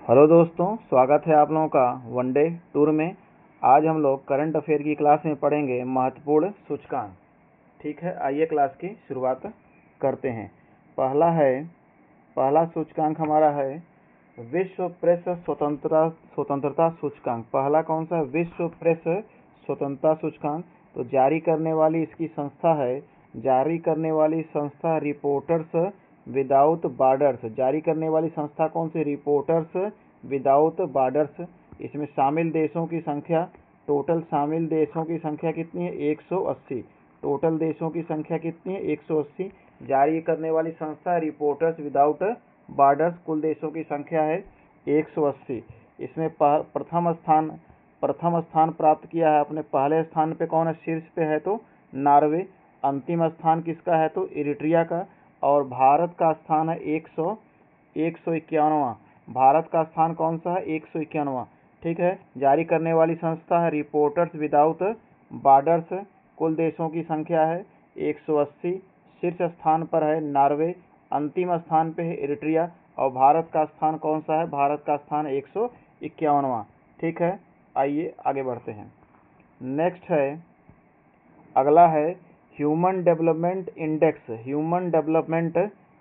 Hello दोस्तों, स्वागत है आप लोगों का वनडे टूर में। आज हम लोग करंट अफेयर की क्लास में पढ़ेंगे महत्वपूर्ण सूचकांक। ठीक है, आइए क्लास की शुरुआत करते हैं। पहला सूचकांक हमारा है विश्व प्रेस स्वतंत्रता सूचकांक। पहला कौन सा है? विश्व प्रेस स्वतंत्रता सूचकांक। तो जारी करने वाली इसकी संस्था है, जारी करने वाली संस्था रिपोर्टर्स विदाउट बॉर्डर्स। जारी करने वाली संस्था कौन सी? Reporters without borders. इसमें शामिल देशों की संख्या, टोटल शामिल देशों की संख्या कितनी है? 180। टोटल देशों की संख्या कितनी है? 180। जारी करने वाली संस्था रिपोर्टर्स विदाउट बॉर्डर्स। कुल देशों की संख्या है 180। इसमें प्रथम स्थान प्राप्त किया है अपने। पहले स्थान पे कौन है? शीर्ष पे है तो नॉर्वे। अंतिम स्थान किसका है? तो इरिट्रिया का। और भारत का स्थान है 151वां। भारत का स्थान कौन सा है? 151वां। ठीक है। जारी करने वाली संस्था है रिपोर्टर्स विदाउट बॉर्डर्स। कुल देशों की संख्या है 180। शीर्ष स्थान पर है नॉर्वे, अंतिम स्थान पे है इरिट्रिया। और भारत का स्थान कौन सा है? भारत का स्थान 151वां। ठीक है, आइए आगे बढ़ते हैं। नेक्स्ट है, अगला है human development index. Human development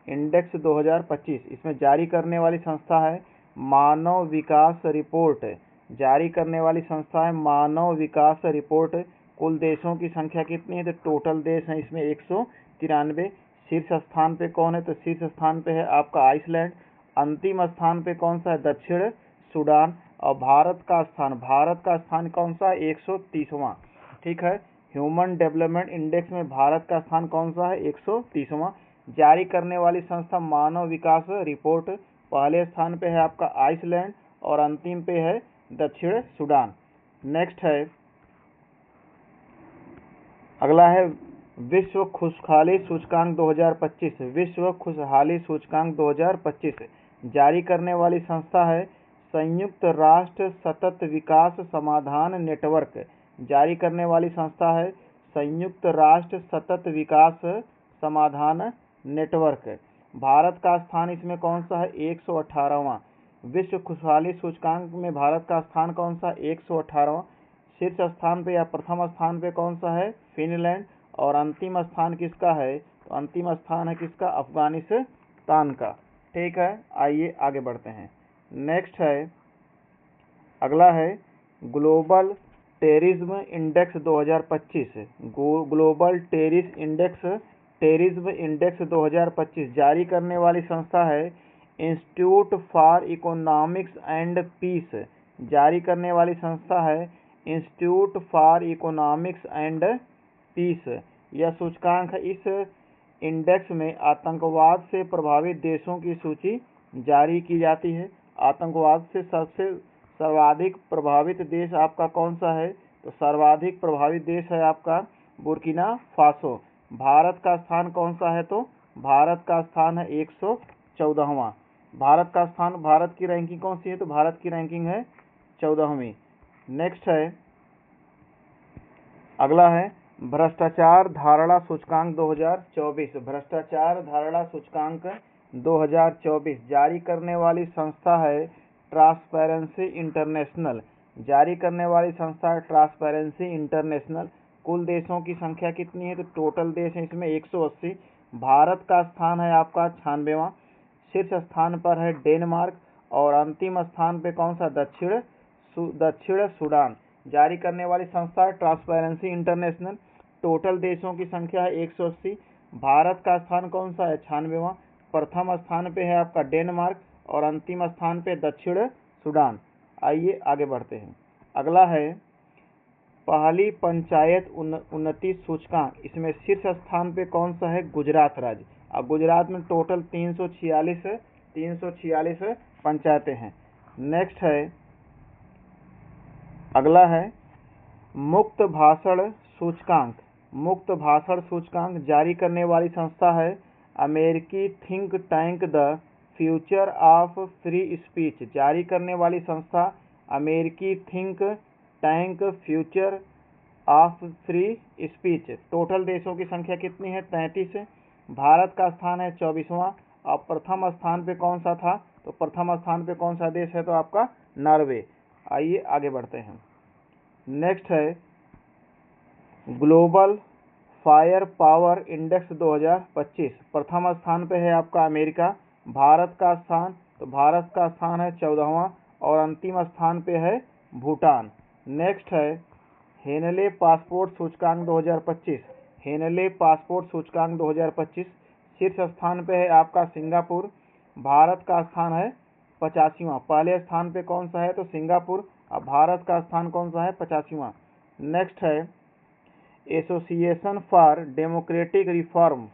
index 2025। इसमें जारी करने वाली संस्था है मानव विकास रिपोर्ट। जारी करने वाली संस्था है मानव विकास रिपोर्ट। कुल देशों की संख्या कितनी है? तो टोटल देश है इसमें 193। शीर्ष स्थान पे कौन है? तो शीर्ष स्थान पे है आपका आइसलैंड। अंतिम स्थान पे कौन सा है? दक्षिण सूडान। और भारत का स्थान कौन सा है? 130वां। ठीक है, ह्यूमन डेवलपमेंट इंडेक्स में भारत का स्थान कौन सा है? 130वां। जारी करने वाली संस्था मानव विकास रिपोर्ट। पहले स्थान पे है आपका आइसलैंड और अंतिम पे है दक्षिण सूडान। नेक्स्ट है, अगला है विश्व खुशहाली सूचकांक 2025। विश्व खुशहाली सूचकांक 2025 जारी करने वाली संस्था है संयुक्त राष्ट्र सतत विकास समाधान नेटवर्क। जारी करने वाली संस्था है संयुक्त राष्ट्र सतत विकास समाधान नेटवर्क। भारत का स्थान इसमें कौन सा है? 118वां। विश्व खुशहाली सूचकांक में भारत का स्थान कौन सा? 118वां। शीर्ष स्थान पे या प्रथम स्थान पे कौन सा है? फिनलैंड। और अंतिम स्थान किसका है? तो अंतिम स्थान है किसका? अफगानिस्तान का। ठीक है, आइए आगे बढ़ते हैं। नेक्स्ट है, अगला है global terrorism index 2025। Global terrorism index 2025 जारी करने वाली संस्था है institute for economics and peace. जारी करने वाली संस्था है institute for economics and peace. यह सूचकांक है, इस इंडेक्स में आतंकवाद से प्रभावित देशों की सूची जारी की जाती है। आतंकवाद से सबसे सर्वाधिक प्रभावित देश आपका कौन सा है? तो सर्वाधिक प्रभावित देश है आपका बुर्किना फासो। भारत का स्थान कौन सा है? तो भारत का स्थान है 114वां। भारत का स्थान, भारत की रैंकिंग कौन सी है? तो भारत की रैंकिंग है 14वीं। नेक्स्ट है, अगला है भ्रष्टाचार धारणा सूचकांक 2024। भ्रष्टाचार धारणा सूचकांक 2024 जारी करने वाली संस्था है ट्रांसपेरेंसी इंटरनेशनल। जारी करने वाली संस्था है ट्रांसपेरेंसी इंटरनेशनल। कुल देशों की संख्या कितनी है? तो टोटल देश है इसमें 180। भारत का स्थान है आपका 96वां। शीर्ष स्थान पर है डेनमार्क और अंतिम स्थान पे कौन सा? दक्षिण सूडान। जारी करने वाली संस्था है ट्रांसपेरेंसी इंटरनेशनल। टोटल देशों की संख्या है 180। भारत का स्थान कौन सा है? 96वां। प्रथम स्थान पे है आपका डेनमार्क और अंतिम स्थान पे दक्षिण सूडान। आइए आगे बढ़ते हैं। अगला है पहली पंचायत उन्नति सूचकांक। इसमें शीर्ष स्थान पे कौन सा है? गुजरात राज्य। अब गुजरात में टोटल 346 पंचायतें हैं। नेक्स्ट है, अगला है मुक्त भाषण सूचकांक। मुक्त भाषण सूचकांक जारी करने वाली संस्था है अमेरिकी think tank the future of free speech. जारी करने वाली संस्था अमेरिकी think tank future of free speech. Total देशों की संख्या कितनी है? 33। भारत का स्थान है 24वां और प्रथम स्थान पे कौन सा था? तो प्रथम स्थान पे कौन सा देश है? तो आपका नॉर्वे। आइए आगे बढ़ते हैं। नेक्स्ट है ग्लोबल फायर पावर इंडेक्स 2025। प्रथम स्थान पे है आपका अमेरिका। भारत का स्थान, तो भारत का स्थान है 14वां और अंतिम स्थान पे है भूटान। नेक्स्ट है हेनले पासपोर्ट सूचकांक 2025। हेनले पासपोर्ट सूचकांक 2025 शीर्ष स्थान पे है आपका सिंगापुर। भारत का स्थान है 85वां। पहले स्थान पे कौन सा है? तो सिंगापुर। अब भारत का स्थान कौन सा है? 85वां। नेक्स्ट है association for democratic reform.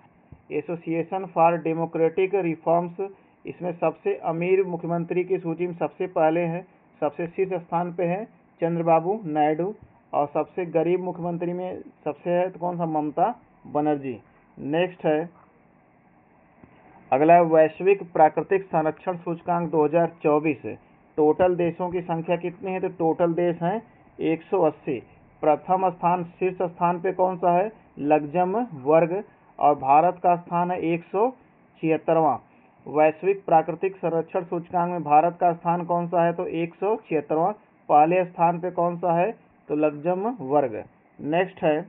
Association for democratic reforms, इसमें सबसे अमीर मुख्यमंत्री की सूची में सबसे पहले है, सबसे शीर्ष स्थान पे है चंद्रबाबू नायडू, और सबसे गरीब मुख्यमंत्री में सबसे है तो कौन सा? ममता बनर्जी। नेक्स्ट है अगला है वैश्विक प्राकृतिक संरक्षण सूचकांक 2024। टोटल देशों की संख्या कितनी है? तो टोटल देश हैं 180। प्रथम स्थान, शीर्ष स्थान पे कौन सा है? लग्जमबर्ग, और भारत का स्थान है 176वां। वैश्विक प्राकृतिक संरक्षण सूचकांक में भारत का स्थान कौन सा है? तो 176वां। पहले स्थान पे कौन सा है? तो लग्जमबर्ग। नेक्स्ट है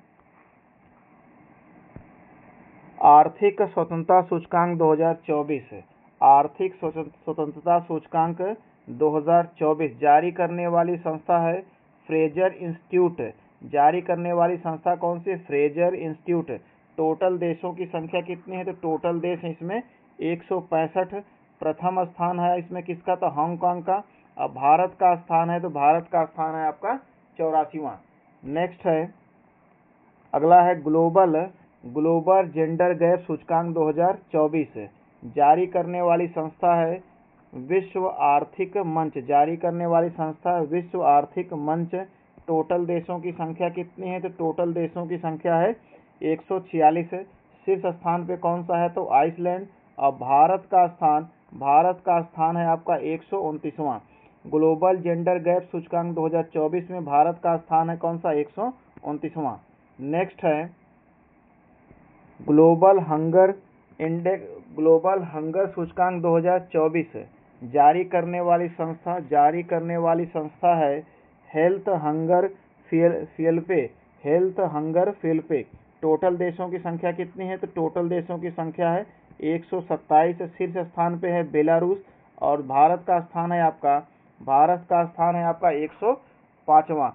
आर्थिक स्वतंत्रता सूचकांक 2024। आर्थिक स्वतंत्रता सूचकांक 2024 जारी करने वाली संस्था है फ्रेजर इंस्टीट्यूट। जारी करने वाली संस्था कौन सी? Fraser institute. टोटल देशों की संख्या कितनी है? तो टोटल देश है इसमें 165। प्रथम स्थान है इसमें किसका? तो हांगकांग का। अब भारत का स्थान है तो भारत का स्थान है आपका 84वां। नेक्स्ट है अगला है ग्लोबल जेंडर गैप सूचकांक 2024। जारी करने वाली संस्था है विश्व आर्थिक मंच। जारी करने वाली संस्था है विश्व आर्थिक मंच। टोटल देशों की संख्या कितनी है? तो टोटल देशों की संख्या है 146। शीर्ष स्थान पे कौन सा है? तो आइसलैंड। और भारत का स्थान है आपका 129वां। ग्लोबल जेंडर गैप सूचकांक 2024 में भारत का स्थान है कौन सा? 129वां। नेक्स्ट है ग्लोबल हंगर सूचकांक 2024। जारी करने वाली संस्था है हेल्थ हंगर फ्यूएल पे। टोटल देशों की संख्या कितनी है? तो टोटल देशों की संख्या है 127। शीर्ष स्थान पे है बेलारूस, और भारत का स्थान है आपका 105वां।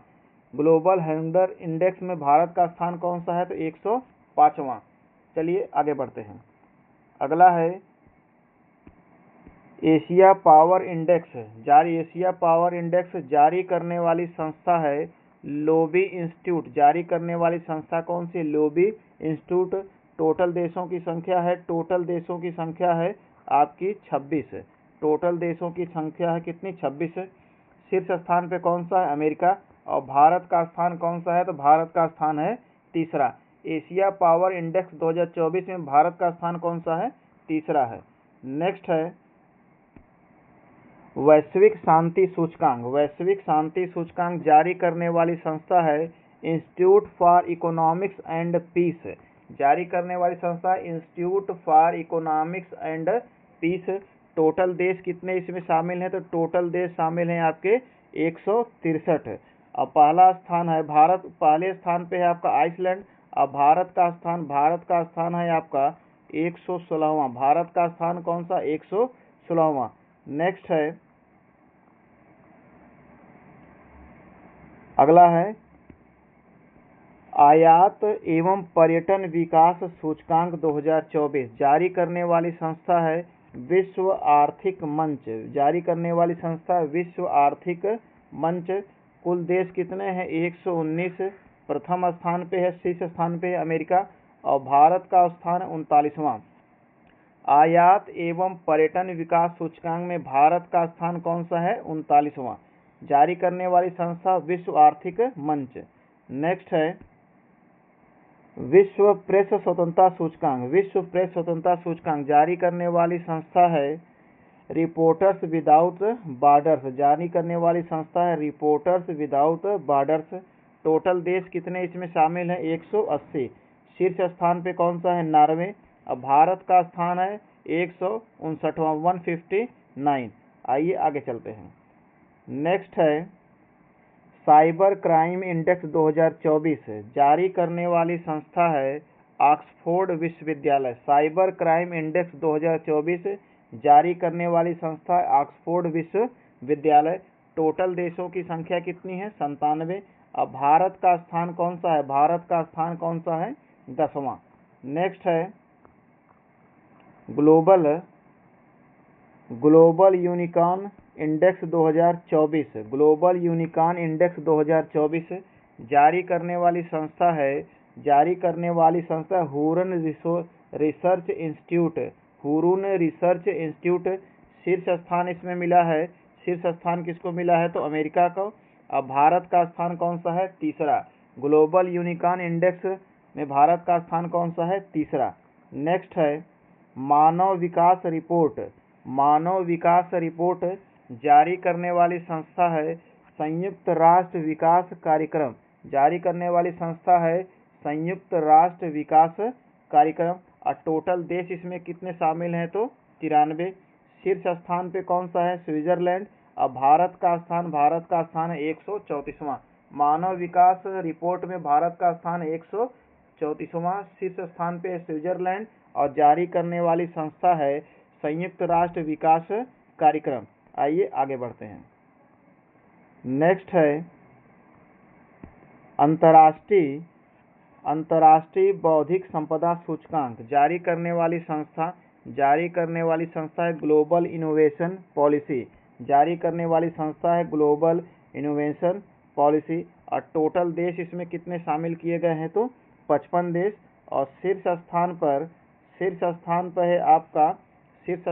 ग्लोबल हंगर इंडेक्स में भारत का स्थान कौन सा है? तो 105वां। चलिए आगे बढ़ते हैं। अगला है Asia power index. Asia power index जारी करने वाली संस्था है लोबी इंस्टीट्यूट। जारी करने वाली संस्था कौन सी? Lobby institute. टोटल देशों की संख्या है आपकी 26। टोटल देशों की संख्या है कितनी? 26। शीर्ष स्थान पे कौन सा है? अमेरिका। और भारत का स्थान कौन सा है? तो भारत का स्थान है तीसरा। एशिया पावर इंडेक्स 2024 में भारत का स्थान कौन सा है? तीसरा है। नेक्स्ट है वैश्विक शांति सूचकांक जारी करने वाली संस्था है institute for economics and peace. जारी करने वाली संस्था institute for economics and peace. Total देश कितने इसमें शामिल हैं? तो टोटल देश शामिल हैं आपके 163। अब पहला स्थान है भारत, पहले स्थान पे है आपका आइसलैंड। अब भारत का स्थान है आपका 116वां। भारत का स्थान कौन सा? 116वां। नेक्स्ट है अगला है आयात एवं पर्यटन विकास सूचकांक 2024। जारी करने वाली संस्था है विश्व आर्थिक मंच। जारी करने वाली संस्था विश्व आर्थिक मंच। कुल देश कितने हैं? 119। प्रथम स्थान पे है, शीर्ष स्थान पे है अमेरिका, और भारत का स्थान 39वां। आयात एवं पर्यटन विकास सूचकांक में भारत का स्थान कौन सा है? 39वां। जारी करने वाली संस्था विश्व आर्थिक मंच। नेक्स्ट है विश्व प्रेस स्वतंत्रता सूचकांक। जारी करने वाली संस्था है रिपोर्टर्स विदाउट बॉर्डर्स। जारी करने वाली संस्था है रिपोर्टर्स विदाउट बॉर्डर्स। टोटल देश कितने इसमें शामिल हैं? 180। शीर्ष स्थान पे कौन सा है? नॉर्वे। अब भारत का स्थान है 159वां, 159। आइए आगे चलते हैं। नेक्स्ट है साइबर क्राइम इंडेक्स 2024 जारी करने वाली संस्था है ऑक्सफोर्ड विश्वविद्यालय। साइबर क्राइम इंडेक्स 2024 जारी करने वाली संस्था ऑक्सफोर्ड विश्वविद्यालय। टोटल देशों की संख्या कितनी है? 97। अब भारत का स्थान कौन सा है? भारत का स्थान कौन सा है? 10वां। नेक्स्ट है global unicorn index 2024। Global unicorn index 2024 जारी करने वाली संस्था Hurun research institute. Hurun research institute शीर्ष स्थान इसमें मिला है। शीर्ष स्थान किसको मिला है? तो अमेरिका को। अब भारत का स्थान कौन सा है? तीसरा। ग्लोबल यूनिकॉर्न इंडेक्स में भारत का स्थान कौन सा है? तीसरा। नेक्स्ट है मानव विकास रिपोर्ट। मानव विकास रिपोर्ट जारी करने वाली संस्था है संयुक्त राष्ट्र विकास कार्यक्रम। जारी करने वाली संस्था है संयुक्त राष्ट्र विकास कार्यक्रम। और टोटल देश इसमें कितने शामिल हैं? तो 93। शीर्ष स्थान पे कौन सा है? स्विट्जरलैंड। अब भारत का स्थान है 134वां। मानव विकास रिपोर्ट में भारत का स्थान 134वां। शीर्ष स्थान पे स्विट्जरलैंड और जारी करने वाली संस्था है संयुक्त राष्ट्र विकास कार्यक्रम। आइए आगे बढ़ते हैं। नेक्स्ट है अंतर्राष्ट्रीय बौद्धिक संपदा सूचकांक। जारी करने वाली संस्था है ग्लोबल इनोवेशन पॉलिसी। जारी करने वाली संस्था है ग्लोबल इनोवेशन पॉलिसी। और टोटल देश इसमें कितने शामिल किए गए हैं? तो 55 देश। और शीर्ष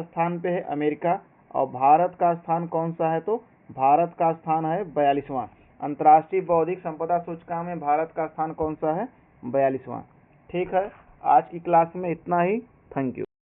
स्थान पे है अमेरिका। और भारत का स्थान कौन सा है? तो भारत का स्थान है 42वां। अंतर्राष्ट्रीय बौद्धिक संपदा सूचकांक में भारत का स्थान कौन सा है? 42वां। ठीक है, आज की क्लास में इतना ही। Thank you.